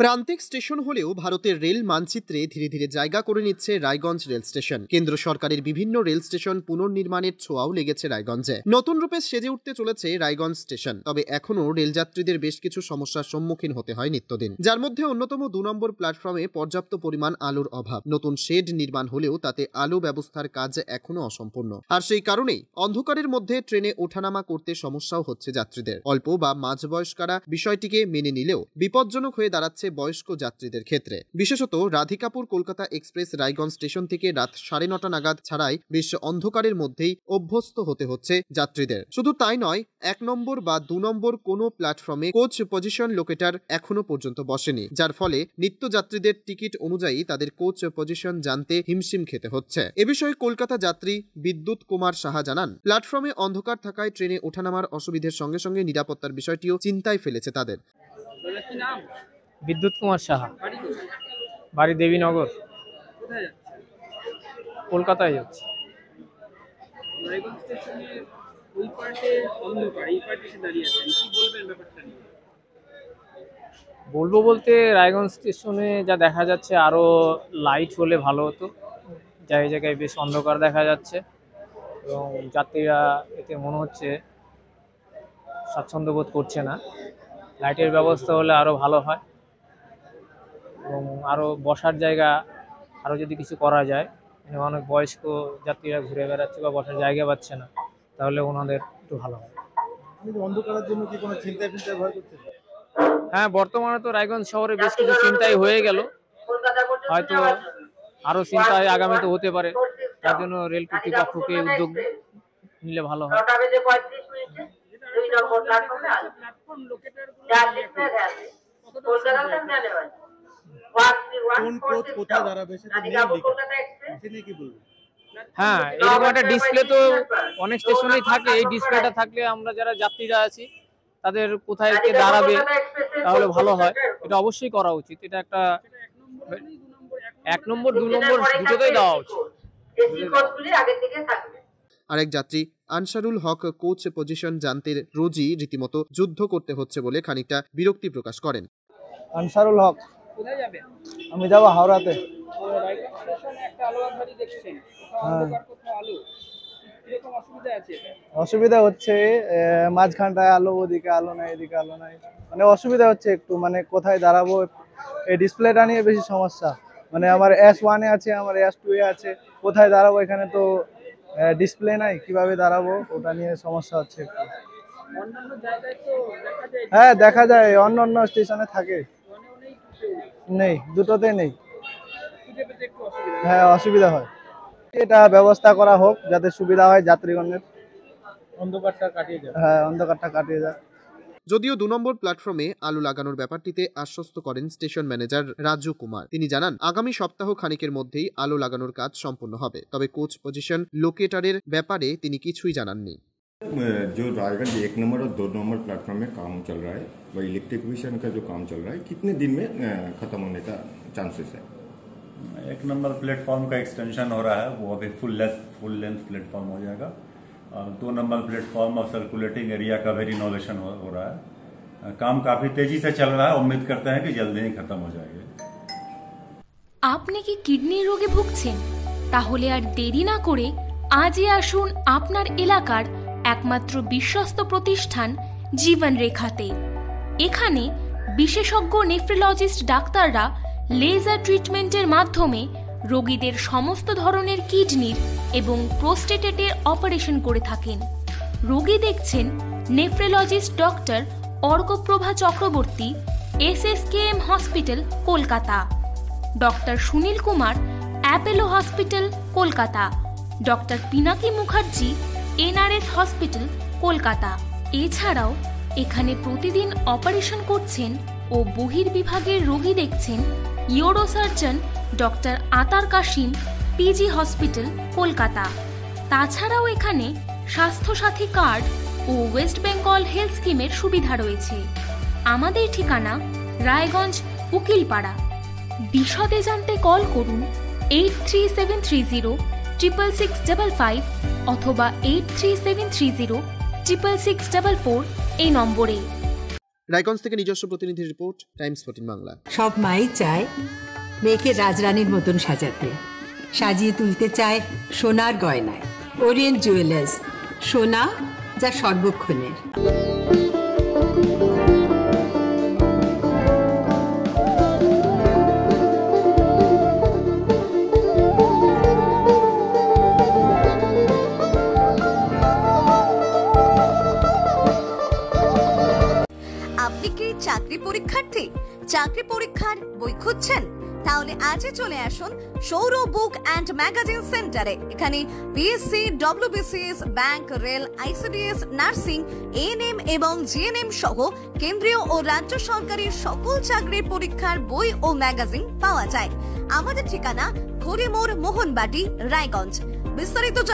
প্রান্তিক স্টেশন হলেও ভারতের রেল মানচিত্রে ধীরে ধীরে জায়গা করে নিচ্ছে রায়গঞ্জ রেল স্টেশন। কেন্দ্র সরকারের বিভিন্ন রেল স্টেশন পুনর্নির্মাণের ছোঁয়াও লেগেছে রায়গঞ্জে। নতুন রূপে সেজে উঠতে চলেছে রায়গঞ্জ স্টেশন। তবে এখনও রেলযাত্রীদের বেশ কিছু সমস্যার সম্মুখীন হতে হয় নিত্যদিন, যার মধ্যে অন্যতম 2 নম্বর প্ল্যাটফর্মে পর্যাপ্ত পরিমাণ আলোর অভাব। নতুন শেড নির্মাণ হলেও তাতে আলো ব্যবস্থার কাজ এখনও অসম্পূর্ণ, আর সেই কারণেই অন্ধকারের মধ্যে ট্রেনে ওঠানামা করতে সমস্যাও হচ্ছে যাত্রীদের। অল্প বা মাঝবয়স্করা বিষয়টিকে মেনে নিলেও বিপজ্জনক হয়ে দাঁড়াচ্ছে বয়স্ক যাত্রীদের ক্ষেত্রে। বিশেষত রাধিকাপুর কলকাতা এক্সপ্রেস রায়গঞ্জ স্টেশন থেকে রাত 9:30 নাগাদ ছাড়াই বেশ অন্ধকারের মধ্যেই অভ্যস্ত হতে হচ্ছে যাত্রীদের। শুধু তাই নয়, 1 নম্বর বা 2 নম্বর কোনো প্ল্যাটফর্মে কোচ পজিশন লোকেটার এখনো পর্যন্ত বসেনি, যার ফলে নিত্য যাত্রীদের টিকিট অনুযায়ী তাদের কোচ পজিশন জানতে হিমশিম খেতে হচ্ছে। এ বিষয়ে কলকাতা যাত্রী বিদ্যুৎ কুমার সাহা জানান, প্ল্যাটফর্মে অন্ধকার থাকায় ট্রেনে ওঠানামার অসুবিধার সঙ্গে সঙ্গে নিরাপত্তার বিষয়টিও চিন্তায় ফেলেছে তাদের। বিদ্যুৎ কুমার সাহা, বাড়ি দেবীনগর, কলকাতায় যাচ্ছে। বলবো বলতে রায়গঞ্জ স্টেশনে যা দেখা যাচ্ছে আরো লাইট হলে ভালো হতো। জায়গায় জায়গায় বেশ অন্ধকার দেখা যাচ্ছে এবং যাত্রীরা এতে মনে হচ্ছে স্বাচ্ছন্দ্য বোধ করছে না। লাইটের ব্যবস্থা হলে আরো ভালো হয় এবং আরো বসার জায়গা আরো যদি কিছু করা যায়, অনেক বয়স্ক যাত্রীরা ঘুরে বেড়াচ্ছে বা বসার জায়গা পাচ্ছে না, তাহলে ওনাদের একটু ভালো হয়। অন্ধকারের জন্য কি কোনো চিন্তা ভয় করছে? হ্যাঁ, বর্তমানে তো রায়গঞ্জ শহরে বেশ কিছু চিন্তাই হয়ে গেল, হয়তো আরো চিন্তায় আগামীতে হতে পারে। তার জন্য রেল কর্তৃপক্ষকে উদ্যোগ নিলে ভালো হয়। হ্যাঁ, এরকম একটা ডিসপ্লে তো অনেক স্টেশনেই থাকে। এই ডিসপ্লেটা থাকলে আমরা যারা যাত্রীরা আছি তাদের কোথায় কে দাঁড়াবে তাহলে ভালো হয়। এটা অবশ্যই করা উচিত। এটা একটা 1 নম্বর 2 নম্বর দুটোতেই দেওয়া উচিত। আরেক যাত্রী আনসারুল হক কোচ পজিশন জানতে রোজই রীতিমতো যুদ্ধ করতে হচ্ছে বলে খানিকটা বিরক্তি প্রকাশ করেন। আনসারুল হক, কোথায় যাবে? আমি যাব হাওড়াতে। অসুবিধা হচ্ছে, মাঝখানটায় আলো, ওদিকে আলো নাই, এদিকে আলো নাই, মানে অসুবিধা হচ্ছে একটু। মানে কোথায় দাঁড়াবো, এই ডিসপ্লেটা নিয়ে বেশি সমস্যা। মানে আমার S1 এ আছে, আমার S2 এ আছে, কোথায় দাঁড়াবো? এখানে তো ডিসপ্লে নাই, কিভাবে দাঁড়াবো ওটা নিয়ে সমস্যা হচ্ছে একটু। হ্যাঁ, দেখা যায় অন্য অন্য স্টেশনে থাকে, নেই, দুটোতে নেই। হ্যাঁ, অসুবিধা হয়। এটা ব্যবস্থা করা হোক যাতে সুবিধা হয় যাত্রীগণের। অন্ধকারটা কাটিয়ে যায়। হ্যাঁ, অন্ধকারটা কাটিয়ে যায়। যদিও 2 নম্বর প্ল্যাটফর্মে আলো লাগানোর ব্যাপারটিতে আশ্বস্ত করেন স্টেশন ম্যানেজার রাজু কুমার। তিনি জানান, আগামী সপ্তাহ খানিকের মধ্যেই আলো লাগানোর কাজ সম্পূর্ণ হবে। তবে কোচ পজিশন লোকেটারের ব্যাপারে তিনি কিছুই জানাননি। जो रायगंज 1 नंबर और 2 नंबर प्लेटफॉर्म में काम चल रहा है, वह इलेक्ट्रिफिकेशन का जो काम चल रहा है, कितने दिन में खत्म होने का चांसेस है? 1 नंबर प्लेटफॉर्म का एक्सटेंशन हो रहा है, वो अभी फुल लेंथ प्लेटफॉर्म हो जाएगा। 2 नंबर प्लेटफॉर्म और सर्कुलेटिंग एरिया का भी रिनोवेशन हो रहा है। काम काफी तेजी से चल रहा है, उम्मीद करते हैं कि जल्दी ही खत्म हो जाएगा। আপনি কি কিডনির রোগে ভুগছেন? তাহলে আর দেরি না করে আজই আসুন আপনার এলাকার একমাত্র বিশ্বস্ত প্রতিষ্ঠান জীবন রেখাতে। এখানে বিশেষজ্ঞ নেফ্রোলজিস্ট ডাক্তাররা লেজার ট্রিটমেন্টের মাধ্যমে রোগীদের সমস্ত ধরনের কিডনির এবং প্রোস্টেটের অপারেশন করে থাকেন। রোগী দেখছেন nephrologist doctor Arkaprabha Chakraborty, SSKM hospital, Kolkata. Doctor Sunil Kumar, Apollo hospital, Kolkata. Doctor Pinaki Mukherjee, NRS hospital, Kolkata. এছাড়াও এখানে প্রতিদিন অপারেশন করছেন ও বহির্বিভাগের রোগী দেখছেন ইউরোসার্জন ডক্টর আতার কাশিম, PG হসপিটাল, কলকাতা। তাছাড়াও এখানে স্বাস্থ্যসাথী কার্ড ও ওয়েস্ট বেঙ্গল হেলথ স্কিমের সুবিধা রয়েছে। আমাদের ঠিকানা রায়গঞ্জ, উকিলপাড়া। বিশদে জানতে কল করুন 8373066655 অথবা 8373066644 এই নম্বরে। রায়গঞ্জ থেকে নিজস্ব প্রতিনিধি রিপোর্ট, টাইমস 14 বাংলা। সব মাই চায় মেয়েকে রাজরানীর মতন সাজাতে, সাজিয়ে তুলতে চায় সোনার গয়নায়। ওরিয়েন্ট জুয়েলার্স, সোনা যা সর্বক্ষণের। আপনি কি চাকরি পরীক্ষার্থী? চাকরি পরীক্ষার বই খুঁজছেন? তাহলে আজই চলে আসুন সৌরভ বুক অ্যান্ড ম্যাগাজিন সেন্টারে। এখানে BSc, WBCS, bank, rail, ICDS, nursing, ANM এবং জিএনএম সহ কেন্দ্রীয় ও রাজ্য সরকারের সকল চাকরির পরীক্ষার বই ও ম্যাগাজিন পাওয়া যায়। আমাদের ঠিকানা ঘড়িমোড়, মোহনবাটি, রায়গঞ্জ। বিস্তারিত